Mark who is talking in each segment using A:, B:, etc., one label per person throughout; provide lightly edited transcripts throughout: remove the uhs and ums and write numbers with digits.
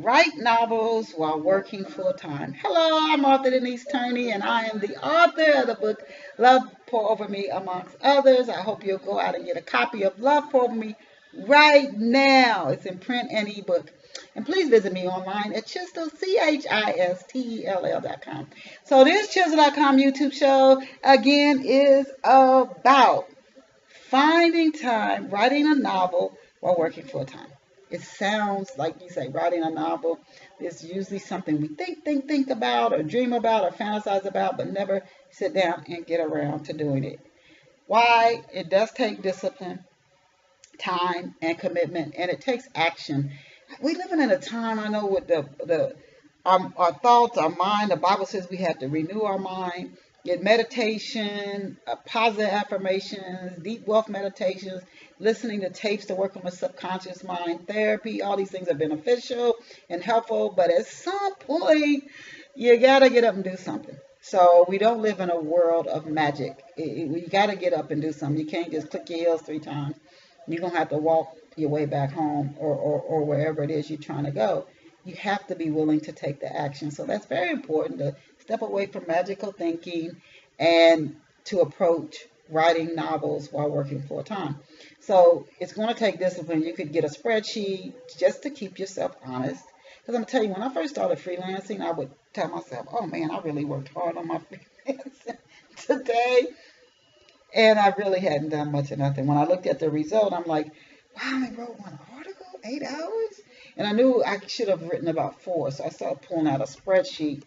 A: Write novels while working full time. Hello, I'm author Denise Turney, and I am the author of the book Love Pour Over Me, amongst others. I hope you'll go out and get a copy of Love Pour Over Me right now. It's in print and ebook. And please visit me online at Chistel, CHISTELL.com. So this Chisel.com YouTube show, again, is about finding time writing a novel while working full time. It sounds like you say writing a novel is usually something we think about or dream about or fantasize about, but never sit down and get around to doing it. Why? It does take discipline, time, and commitment, and it takes action. We living in a time, I know, with the our thoughts, our mind. The Bible says we have to renew our mind. Get meditation, positive affirmations, deep wealth meditations, listening to tapes to work on the subconscious mind, therapy. All these things are beneficial and helpful, but at some point, you got to get up and do something. So we don't live in a world of magic. We got to get up and do something. You can't just click your heels 3 times. You're going to have to walk your way back home or wherever it is you're trying to go. You have to be willing to take the action. So that's very important to step away from magical thinking and to approach writing novels while working full time. So it's going to take discipline. You could get a spreadsheet just to keep yourself honest. Because I'm telling you, when I first started freelancing, I would tell myself, oh man, I really worked hard on my freelancing today. And I really hadn't done much of nothing. When I looked at the result, I'm like, wow, I only wrote one article, 8 hours? And I knew I should have written about 4. So I started pulling out a spreadsheet,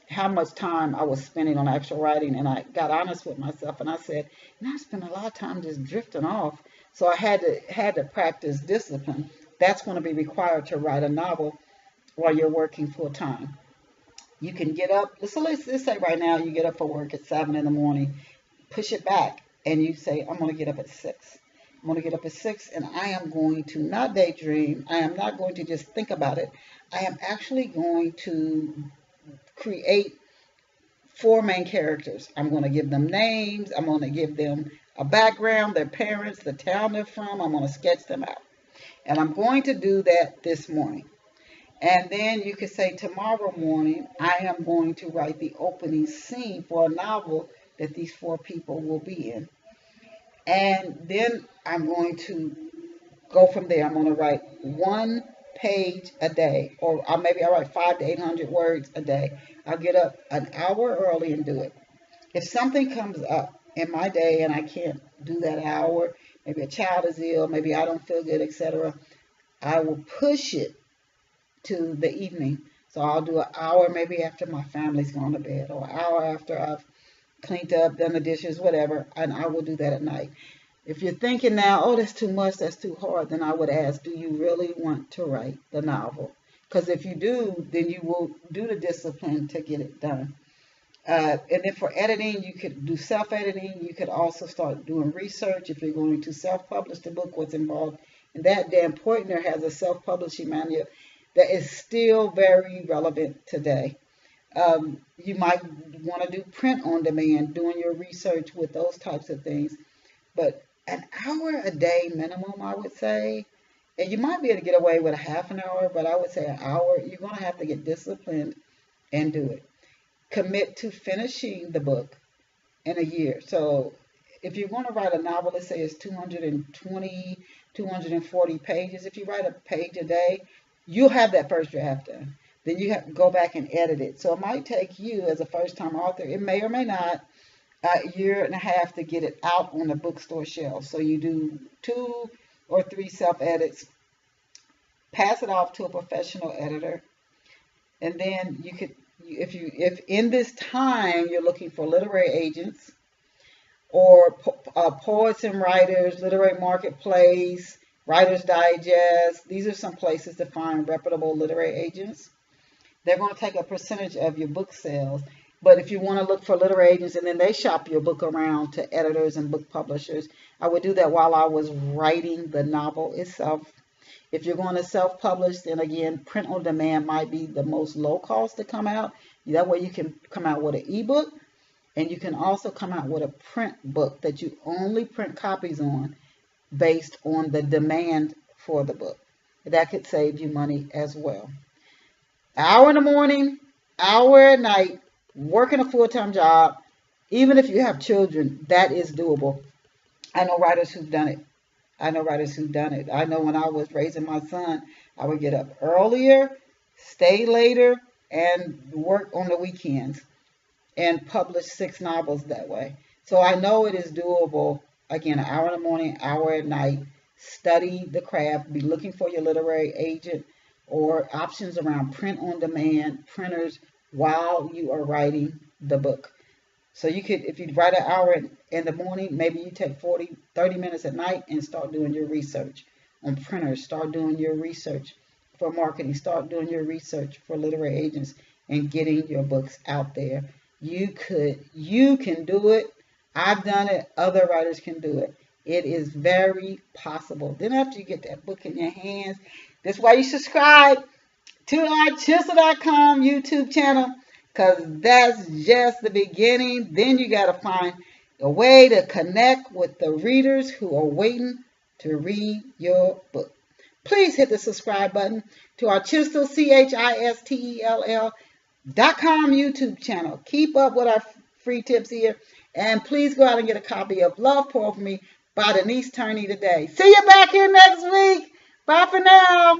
A: how much time I was spending on actual writing. And I got honest with myself and I said, I spent a lot of time just drifting off. So I had to practice discipline. That's going to be required to write a novel while you're working full time. You can get up, so let's say right now you get up for work at 7 in the morning, push it back and you say, I'm going to get up at 6. I'm going to get up at 6 and I am going to not daydream. I am not going to just think about it. I am actually going to create 4 main characters. I'm going to give them names. I'm going to give them a background, their parents, the town they're from. I'm going to sketch them out. And I'm going to do that this morning. And then you could say tomorrow morning, I am going to write the opening scene for a novel that these 4 people will be in. And then I'm going to go from there. I'm going to write 1 page a day, or maybe I write 500 to 800 words a day. I'll get up an hour early and do it. If something comes up in my day and I can't do that hour, maybe a child is ill, maybe I don't feel good, etc., I will push it to the evening. So I'll do an hour maybe after my family's gone to bed, or an hour after I've cleaned up, done the dishes, whatever, and I will do that at night. If you're thinking now, oh, that's too much, that's too hard, then I would ask, do you really want to write the novel? Because if you do, then you will do the discipline to get it done. And then for editing, you could do self-editing. You could also start doing research if you're going to self-publish the book, what's involved in that. Dan Poitner has a self-publishing manual that is still very relevant today. You might want to do print on demand, doing your research with those types of things. But an hour a day minimum, I would say. And you might be able to get away with a half an hour, but I would say an hour. You're going to have to get disciplined and do it. Commit to finishing the book in a year. So if you're going to write a novel, let's say it's 220, 240 pages. If you write a page a day, you'll have that first draft done. Then you have to go back and edit it. So it might take you as a first-time author, it may or may not, a year and a half to get it out on the bookstore shelf. So you do 2 or 3 self-edits, pass it off to a professional editor, and then you could, if in this time you're looking for literary agents or poets and writers, literary marketplace, Writer's Digest, these are some places to find reputable literary agents. They're going to take a percentage of your book sales. But if you want to look for literary agents and then they shop your book around to editors and book publishers, I would do that while I was writing the novel itself. If you're going to self-publish, then again, print on demand might be the most low cost to come out. That way you can come out with an ebook, and you can also come out with a print book that you only print copies on based on the demand for the book. That could save you money as well. Hour in the morning, hour at night, working a full-time job. Even if you have children, that is doable. I know writers who've done it. I know writers who've done it. I know when I was raising my son, I would get up earlier, stay later, and work on the weekends and publish 6 novels that way. So I know it is doable. Again, an hour in the morning, hour at night. Study the craft. Be looking for your literary agent or options around print on demand, printers while you are writing the book. So you could, if you write an hour in the morning, maybe you take 40, 30 minutes at night and start doing your research on printers. Start doing your research for marketing. Start doing your research for literary agents and getting your books out there. You can do it. I've done it. Other writers can do it. It is very possible. Then after you get that book in your hands, that's why you subscribe to our Chisel.com YouTube channel, because that's just the beginning. Then you got to find a way to connect with the readers who are waiting to read your book. Please hit the subscribe button to our Chisel, CHISTELL.com YouTube channel. Keep up with our free tips here. And please go out and get a copy of Love Pour For Me by Denise Turney today. See you back here next week. Bye for now.